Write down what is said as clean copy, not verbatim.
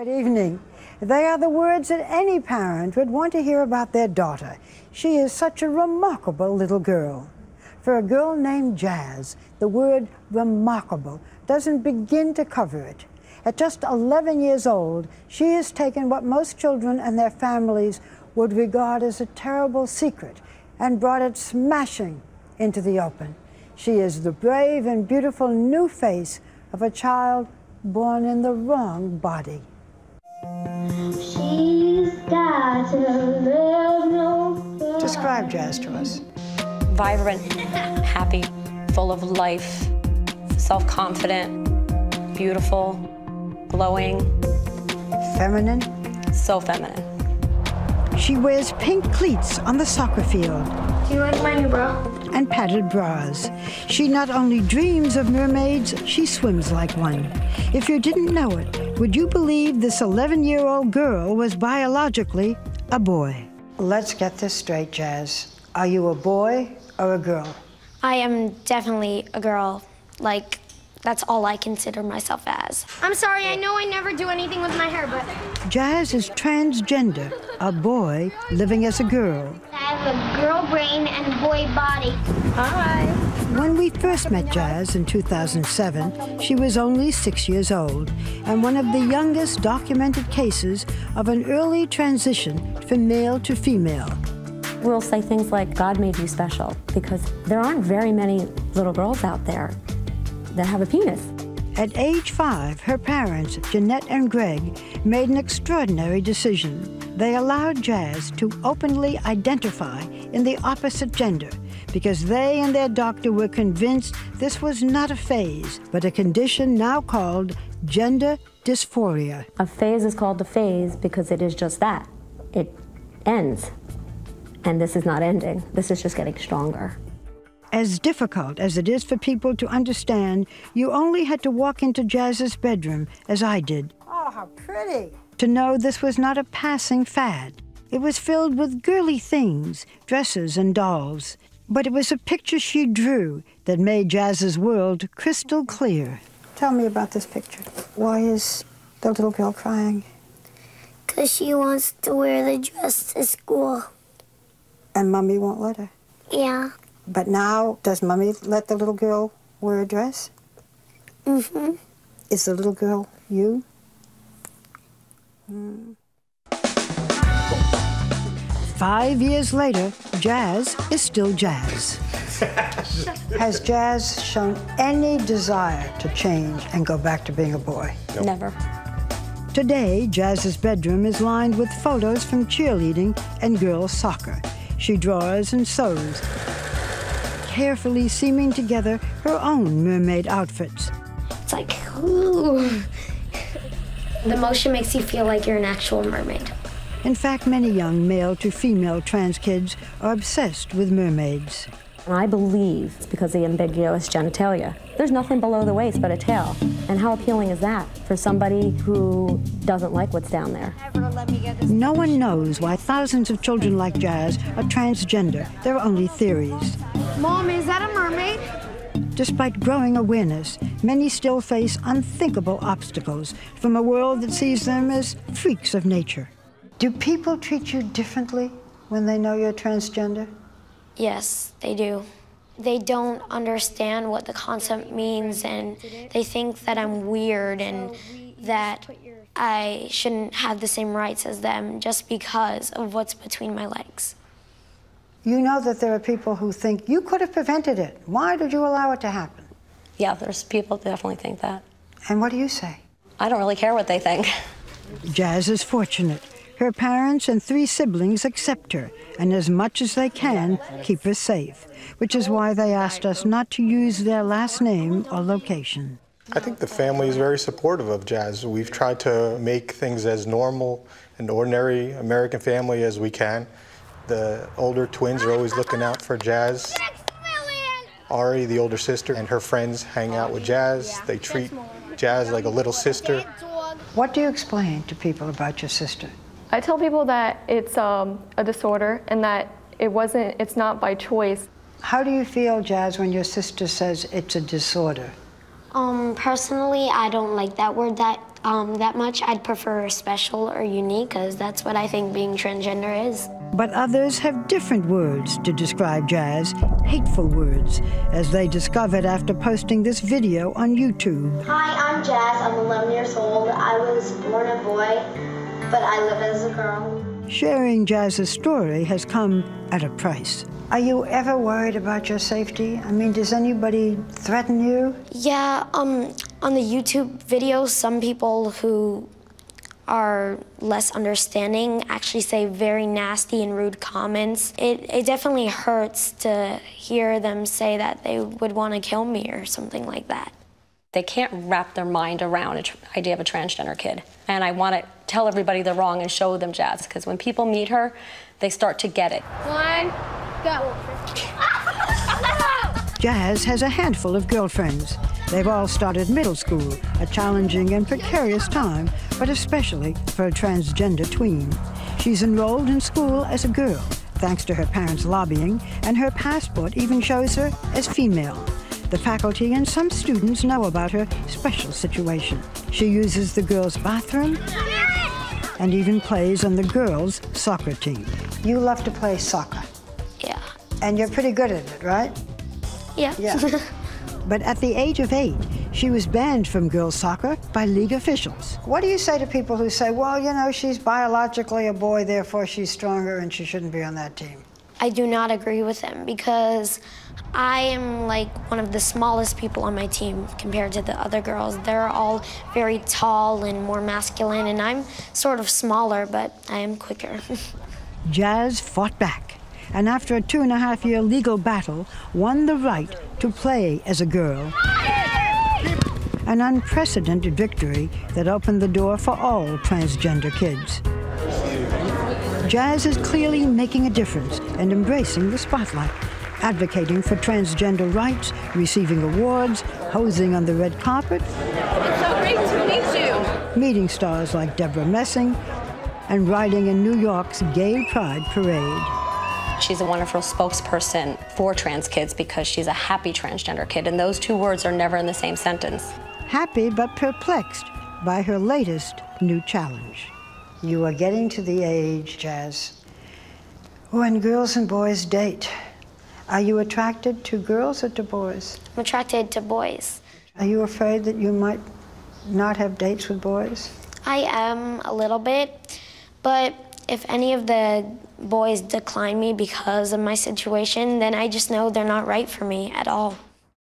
Good evening. They are the words that any parent would want to hear about their daughter. She is such a remarkable little girl. For a girl named Jazz, the word remarkable doesn't begin to cover it. At just 11 years old, she has taken what most children and their families would regard as a terrible secret and brought it smashing into the open. She is the brave and beautiful new face of a child born in the wrong body. She's got to love no. Describe Jazz to us. Vibrant, happy, full of life, self-confident, beautiful, glowing. Feminine? So feminine. She wears pink cleats on the soccer field. Do you like my new bra? And padded bras. She not only dreams of mermaids, she swims like one. If you didn't know it, would you believe this 11-year-old girl was biologically a boy? Let's get this straight, Jazz. Are you a boy or a girl? I am definitely a girl. Like, that's all I consider myself as. I'm sorry, I know I never do anything with my hair, but... Jazz is transgender, a boy living as a girl. I have a girl brain and boy body. Hi. When we first met Jazz in 2007, she was only 6 years old and one of the youngest documented cases of an early transition from male to female. We'll say things like, God made you special, because there aren't very many little girls out there that have a penis. At age 5, her parents, Jeanette and Greg, made an extraordinary decision. They allowed Jazz to openly identify in the opposite gender because they and their doctor were convinced this was not a phase, but a condition now called gender dysphoria. A phase is called a phase because it is just that. It ends. And this is not ending. This is just getting stronger. As difficult as it is for people to understand, you only had to walk into Jazz's bedroom, as I did. Oh, how pretty! To know this was not a passing fad. It was filled with girly things, dresses and dolls. But it was a picture she drew that made Jazz's world crystal clear. Tell me about this picture. Why is the little girl crying? 'Cause she wants to wear the dress to school. And Mommy won't let her? Yeah. But now, does Mommy let the little girl wear a dress? Mm-hmm. Is the little girl you? 5 years later, Jazz is still Jazz. Has Jazz shown any desire to change and go back to being a boy? Nope. Never. Today, Jazz's bedroom is lined with photos from cheerleading and girls' soccer. She draws and sews, carefully seaming together her own mermaid outfits. It's like, ooh. The motion makes you feel like you're an actual mermaid. In fact, many young male to female trans kids are obsessed with mermaids. And I believe it's because of the ambiguous genitalia. There's nothing below the waist but a tail. And how appealing is that for somebody who doesn't like what's down there? No one knows why thousands of children like Jazz are transgender. There are only theories. Mom, is that a mermaid? Despite growing awareness, many still face unthinkable obstacles from a world that sees them as freaks of nature. Do people treat you differently when they know you're transgender? Yes, they do. They don't understand what the concept means, and they think that I'm weird and that I shouldn't have the same rights as them just because of what's between my legs. You know that there are people who think you could have prevented it. Why did you allow it to happen? Yeah, there's people who definitely think that. And what do you say? I don't really care what they think. Jazz is fortunate. Her parents and 3 siblings accept her, and as much as they can, keep her safe, which is why they asked us not to use their last name or location. I think the family is very supportive of Jazz. We've tried to make things as normal and ordinary American family as we can. The older twins are always looking out for Jazz. Ari, the older sister, and her friends hang out with Jazz. They treat Jazz like a little sister. What do you explain to people about your sister? I tell people that it's a disorder and that it's not by choice. How do you feel, Jazz, when your sister says it's a disorder? Personally, I don't like that word that that much. I'd prefer special or unique, because that's what I think being transgender is. But others have different words to describe Jazz, hateful words, as they discovered after posting this video on YouTube. Hi, I'm Jazz. I'm 11 years old. I was born a boy, but I live as a girl. Sharing Jazz's story has come at a price. Are you ever worried about your safety? I mean, does anybody threaten you? Yeah, on the YouTube videos, some people who are less understanding actually say very nasty and rude comments. It definitely hurts to hear them say that they would want to kill me or something like that. They can't wrap their mind around the idea of a transgender kid. And I want to tell everybody they're wrong and show them Jazz, because when people meet her, they start to get it. 1, go. Jazz has a handful of girlfriends. They've all started middle school, a challenging and precarious time, but especially for a transgender tween. She's enrolled in school as a girl, thanks to her parents' lobbying, and her passport even shows her as female. The faculty and some students know about her special situation. She uses the girls' bathroom and even plays on the girls' soccer team. You love to play soccer. Yeah. And you're pretty good at it, right? Yeah. Yeah. But at the age of 8, she was banned from girls' soccer by league officials. What do you say to people who say, well, you know, she's biologically a boy, therefore she's stronger and she shouldn't be on that team? I do not agree with them, because I am like one of the smallest people on my team compared to the other girls. They're all very tall and more masculine, and I'm sort of smaller, but I am quicker. Jazz fought back, and after a 2.5-year legal battle, won the right to play as a girl. An unprecedented victory that opened the door for all transgender kids. Jazz is clearly making a difference and embracing the spotlight, advocating for transgender rights, receiving awards, posing on the red carpet. It's so great to meet you. Meeting stars like Deborah Messing and riding in New York's Gay Pride Parade. She's a wonderful spokesperson for trans kids because she's a happy transgender kid, and those two words are never in the same sentence. Happy but perplexed by her latest new challenge. You are getting to the age, Jazz, when girls and boys date. Are you attracted to girls or to boys? I'm attracted to boys. Are you afraid that you might not have dates with boys? I am a little bit, but if any of the boys decline me because of my situation, then I just know they're not right for me at all.